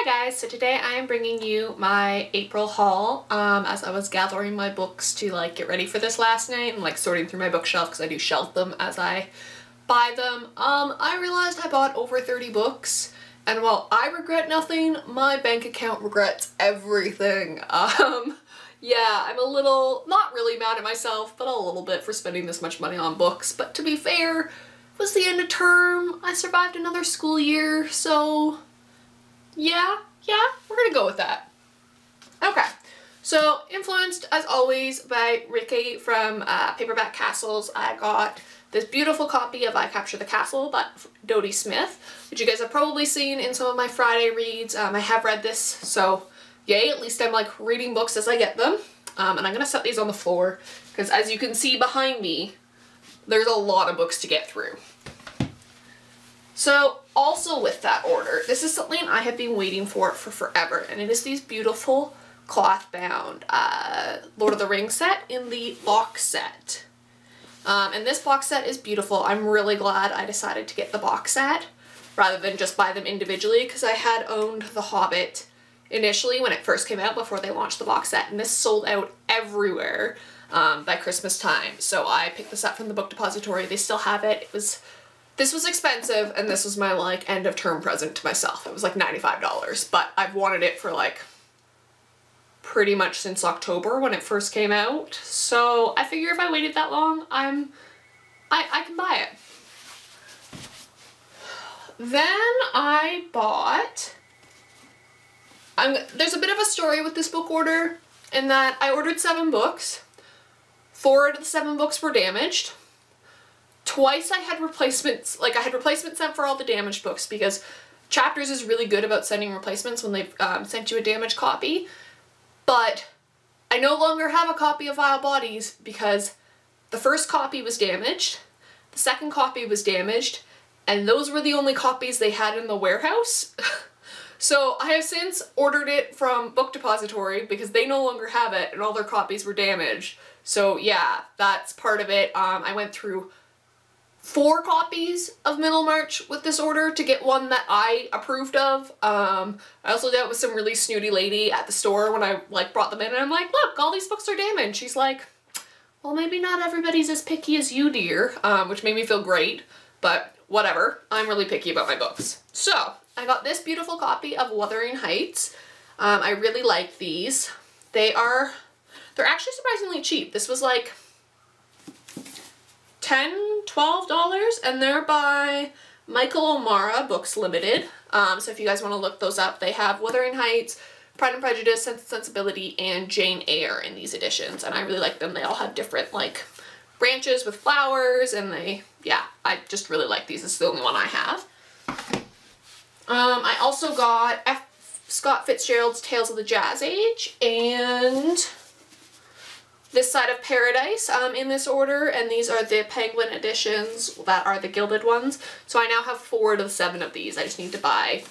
Hi guys, so today I am bringing you my April haul as I was gathering my books to get ready for this last night and sorting through my bookshelf because I do shelf them as I buy them. I realized I bought over 30 books and while I regret nothing, my bank account regrets everything. Yeah, I'm a little, not really mad at myself, but a little bit for spending this much money on books, but to be fair, it was the end of term, I survived another school year, so yeah, we're gonna go with that. Okay, so influenced as always by Ricky from Paperback Castles, I got this beautiful copy of I Capture the Castle by Dodie Smith, which you guys have probably seen in some of my Friday reads. I have read this, so yay, at least I'm reading books as I get them. And I'm gonna set these on the floor because as you can see behind me, there's a lot of books to get through. So also with that order, this is something I have been waiting for forever, and it is these beautiful cloth bound Lord of the Rings set in the box set. And this box set is beautiful. I'm really glad I decided to get the box set rather than just buy them individually because I had owned The Hobbit initially when it first came out before they launched the box set, and this sold out everywhere by Christmas time. So I picked this up from the Book Depository. They still have it. This was expensive, and this was my end of term present to myself. It was $95, but I've wanted it for pretty much since October when it first came out. So I figure if I waited that long, I can buy it. Then I bought, there's a bit of a story with this book order in that I ordered 7 books. 4 out of the 7 books were damaged. Twice I had replacements, I had replacements sent for all the damaged books because Chapters is really good about sending replacements when they've sent you a damaged copy. But I no longer have a copy of Vile Bodies because the first copy was damaged, the second copy was damaged, and those were the only copies they had in the warehouse. So I have since ordered it from Book Depository because they no longer have it and all their copies were damaged. So yeah, that's part of it. I went through 4 copies of Middlemarch with this order to get one that I approved of. I also dealt with some really snooty lady at the store when I brought them in and I'm like, look, all these books are damaged. She's like, well, maybe not everybody's as picky as you, dear, which made me feel great, but whatever. I'm really picky about my books. So I got this beautiful copy of Wuthering Heights. I really like these. They're actually surprisingly cheap. This was $10, $12, and they're by Michael O'Mara Books Limited. So if you guys want to look those up, they have Wuthering Heights, Pride and Prejudice, Sense and Sensibility, and Jane Eyre in these editions, and I really like them. They all have different branches with flowers, and I just really like these. This is the only one I have. I also got F. Scott Fitzgerald's Tales of the Jazz Age and This Side of Paradise in this order, and these are the Penguin editions that are the gilded ones. So I now have 4 out of 7 of these. I just need to buy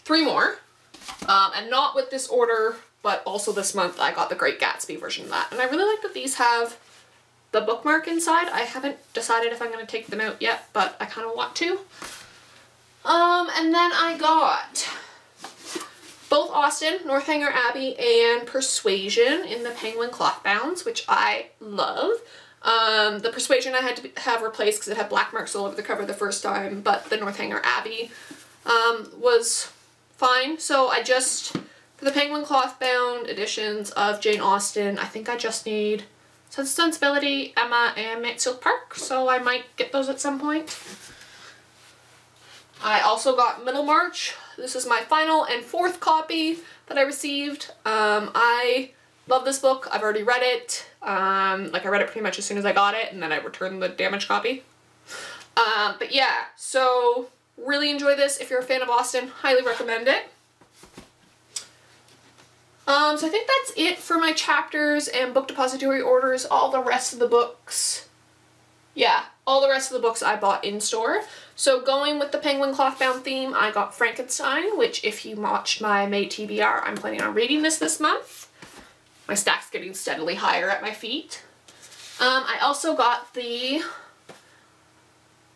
3 more. And not with this order, but also this month I got the Great Gatsby version of that. And I really like that these have the bookmark inside. I haven't decided if I'm going to take them out yet, but I kind of want to. And then I got both Austen, Northanger Abbey, and Persuasion in the Penguin cloth bounds, which I love. The Persuasion I had to have replaced because it had black marks all over the cover the first time, but the Northanger Abbey was fine. So for the Penguin cloth bound editions of Jane Austen, I think I just need Sense and Sensibility, Emma, and Mansfield Park, so I might get those at some point. I also got Middlemarch. This is my final and 4th copy that I received. I love this book. I've already read it. I read it pretty much as soon as I got it, and then I returned the damaged copy. But yeah, so really enjoy this. If you're a fan of Austen, highly recommend it. So I think that's it for my Chapters and Book Depository orders. All the rest of the books, all the rest of the books I bought in store. So going with the Penguin cloth bound theme, I got Frankenstein, which if you watched my May TBR, I'm planning on reading this month. My stack's getting steadily higher at my feet. I also got the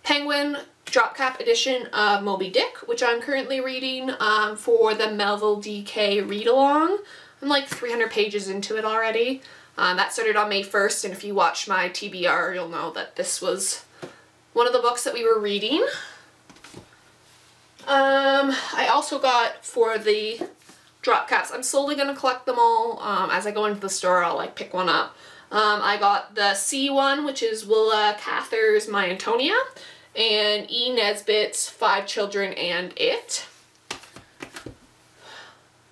Penguin drop cap edition of Moby Dick, which I'm currently reading for the Melville DK read-along. I'm like 300 pages into it already. That started on May 1st, and if you watch my TBR, you'll know that this was one of the books that we were reading. I also got, for the drop caps, I'm slowly going to collect them all. As I go into the store, I'll like pick one up. I got the C one, which is Willa Cather's My Antonia, and E. Nesbitt's Five Children and It.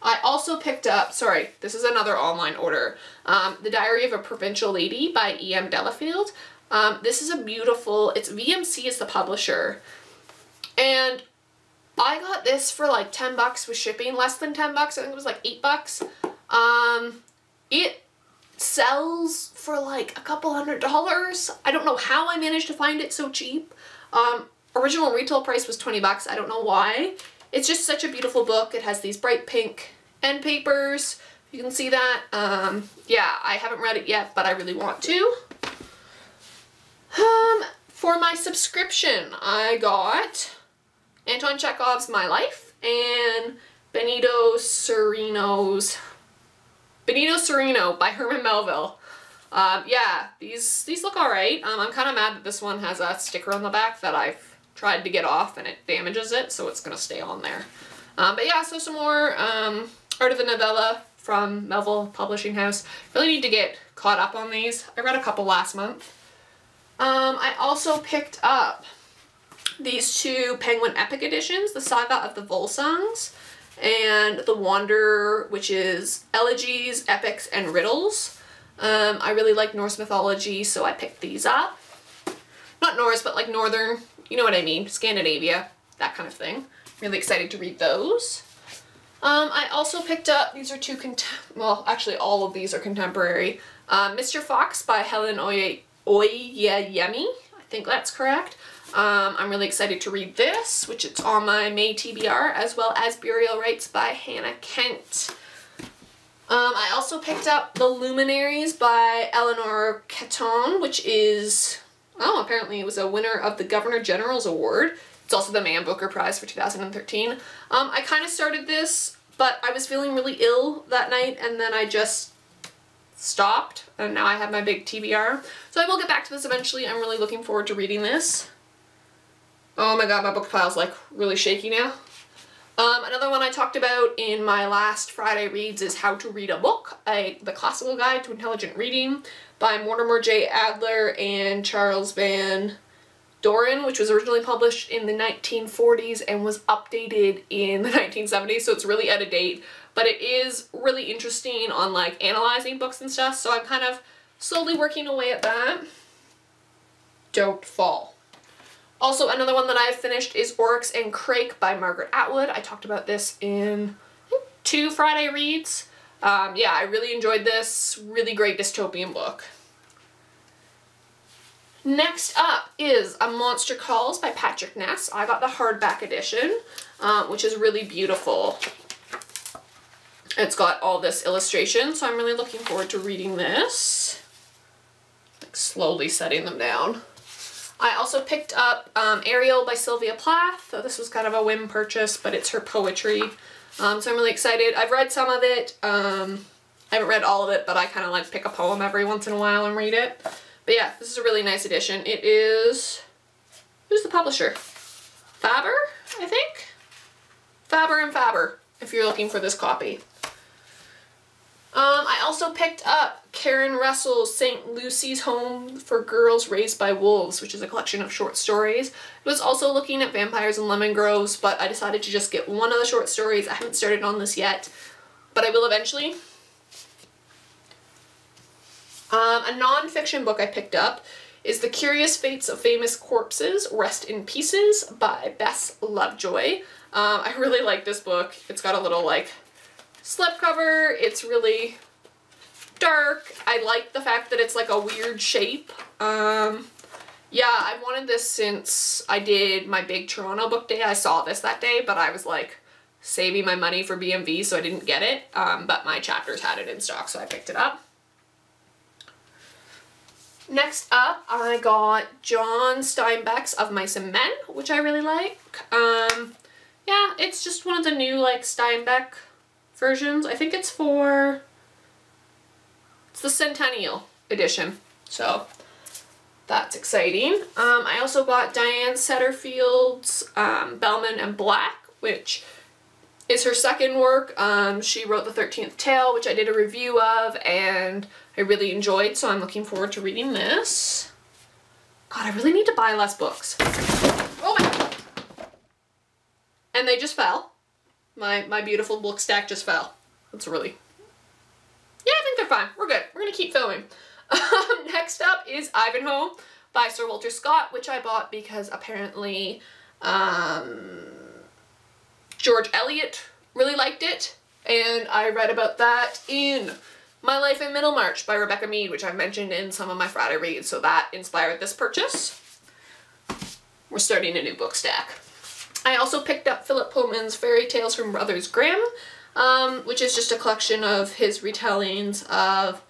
I also picked up, sorry, this is another online order, The Diary of a Provincial Lady by E.M. Delafield. This is a beautiful, it's VMC is the publisher, and I got this for like 10 bucks with shipping, less than 10 bucks, I think it was like 8 bucks. It sells for like a couple $100. I don't know how I managed to find it so cheap. Original retail price was 20 bucks, I don't know why. It's just such a beautiful book. It has these bright pink end papers. You can see that. Yeah, I haven't read it yet, but I really want to. For my subscription, I got Anton Chekhov's My Life and Benito Cereno by Herman Melville. Yeah, these look alright. I'm kind of mad that this one has a sticker on the back that I've tried to get off and it damages it, so it's going to stay on there. But yeah, so some more Art of the Novella from Melville Publishing House. Really need to get caught up on these. I read a couple last month. I also picked up these two Penguin Epic editions, the Saga of the Volsungs and The Wanderer, which is Elegies, Epics, and Riddles. I really like Norse mythology, so I picked these up. Not Norse, but like Northern, you know what I mean, Scandinavia, that kind of thing. Really excited to read those. I also picked up, these are two, well, actually all of these are contemporary. Mr. Fox by Helen Oyeyemi, I think that's correct. I'm really excited to read this, which it's on my May TBR, as well as Burial Rites by Hannah Kent. I also picked up The Luminaries by Eleanor Catton, which is, oh, apparently it was a winner of the Governor General's Award. It's also the Man Booker Prize for 2013. I kind of started this, but I was feeling really ill that night, and then I just stopped, and now I have my big TBR. So I will get back to this eventually. I'm really looking forward to reading this. Oh my god, my book pile's like really shaky now. Another one I talked about in my last Friday Reads is How to Read a Book, The Classical Guide to Intelligent Reading by Mortimer J. Adler and Charles Van Doren, which was originally published in the 1940s and was updated in the 1970s, so it's really out of date. But it is really interesting on like analyzing books and stuff, so I'm kind of slowly working away at that. Don't fall. Also, another one that I've finished is Oryx and Crake by Margaret Atwood. I talked about this in 2 Friday Reads. Yeah, I really enjoyed this. Really great dystopian book. Next up is A Monster Calls by Patrick Ness. I got the hardback edition, which is really beautiful. It's got all this illustration, so I'm really looking forward to reading this. Like slowly setting them down. I also picked up Ariel by Sylvia Plath. So this was kind of a whim purchase, but it's her poetry. So I'm really excited. I've read some of it. I haven't read all of it, but I kind of like pick a poem every once in a while and read it. But yeah, this is a really nice edition. It is, who's the publisher? Faber, I think? Faber and Faber, if you're looking for this copy. I also picked up Karen Russell's St. Lucy's Home for Girls Raised by Wolves, which is a collection of short stories. I was also looking at Vampires and Lemon Groves, but I decided to just get one of the short stories. I haven't started on this yet, but I will eventually. A non-fiction book I picked up is The Curious Fates of Famous Corpses, Rest in Pieces by Bess Lovejoy. I really like this book. It's got a little like slipcover. It's really dark. I like the fact that it's like a weird shape. Yeah, I've wanted this since I did my big Toronto book day. I saw this that day, but I was like saving my money for BMV, so I didn't get it. But my chapters had it in stock, so I picked it up. Next up, I got John Steinbeck's Of Mice and Men, which I really like. Yeah, it's just one of the new, like, Steinbeck versions. I think it's the Centennial edition, so that's exciting. I also got Diane Setterfield's Bellman and Black, which is her second work. She wrote The 13th Tale, which I did a review of, and I really enjoyed, so I'm looking forward to reading this. God, I really need to buy less books. Oh my God. And they just fell. My beautiful book stack just fell. That's really... Yeah, I think they're fine. We're good. We're gonna keep filming. Next up is Ivanhoe by Sir Walter Scott, which I bought because apparently George Eliot really liked it, and I read about that in My Life in Middlemarch by Rebecca Mead, which I've mentioned in some of my Friday reads, so that inspired this purchase. We're starting a new book stack. I also picked up Philip Pullman's Fairy Tales from Brothers Grimm, which is just a collection of his retellings of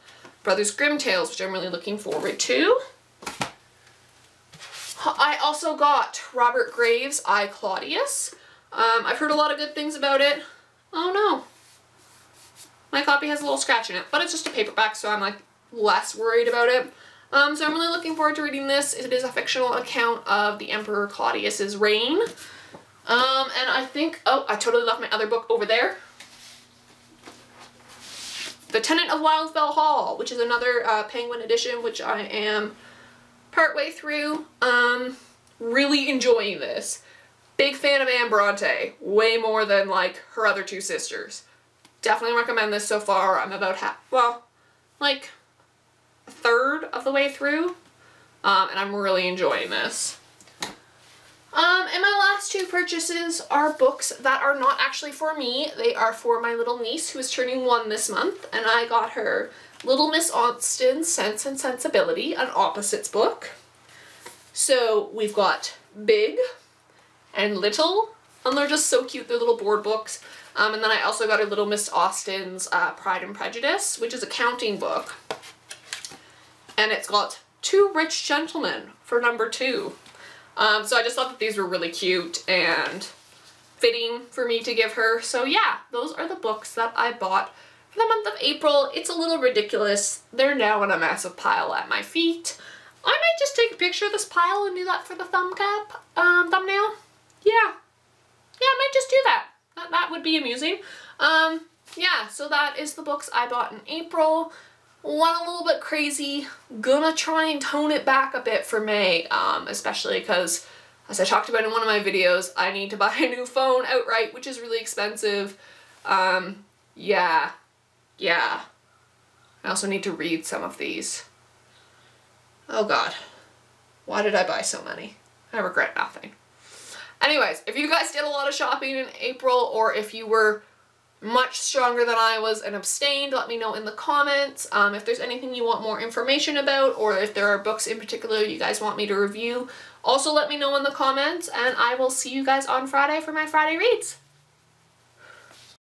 Brothers Grimm tales, which I'm really looking forward to. I also got Robert Graves' I, Claudius. I've heard a lot of good things about it. Oh no. My copy has a little scratch in it, but it's just a paperback, so I'm like less worried about it. So I'm really looking forward to reading this. It is a fictional account of the Emperor Claudius's reign. And I think, oh, I totally left my other book over there. The Tenant of Wildfell Hall, which is another Penguin edition, which I am partway through. Really enjoying this. Big fan of Anne Bronte, way more than like her other two sisters. Definitely recommend this so far. I'm about like a third of the way through, and I'm really enjoying this. And my last two purchases are books that are not actually for me. They are for my little niece who is turning 1 this month, and I got her Little Miss Austen's Sense and Sensibility, an opposites book. So we've got Big and Little, and they're just so cute. They're little board books. And then I also got her Little Miss Austen's Pride and Prejudice, which is a counting book. And it's got Two Rich Gentlemen for number 2. So I just thought that these were really cute and fitting for me to give her. So yeah, those are the books that I bought for the month of April. It's a little ridiculous. They're now in a massive pile at my feet. I might just take a picture of this pile and do that for the thumbnail. Yeah. Yeah, I might just do that. That would be amusing. Yeah, so that is the books I bought in April. One a little bit crazy. Gonna try and tone it back a bit for May, especially because, as I talked about in one of my videos, I need to buy a new phone outright, which is really expensive. Yeah. I also need to read some of these. Oh god. Why did I buy so many? I regret nothing. Anyways, if you guys did a lot of shopping in April, or if you were much stronger than I was and abstained, let me know in the comments. If there's anything you want more information about, or if there are books in particular you guys want me to review, also let me know in the comments, and I will see you guys on Friday for my Friday reads.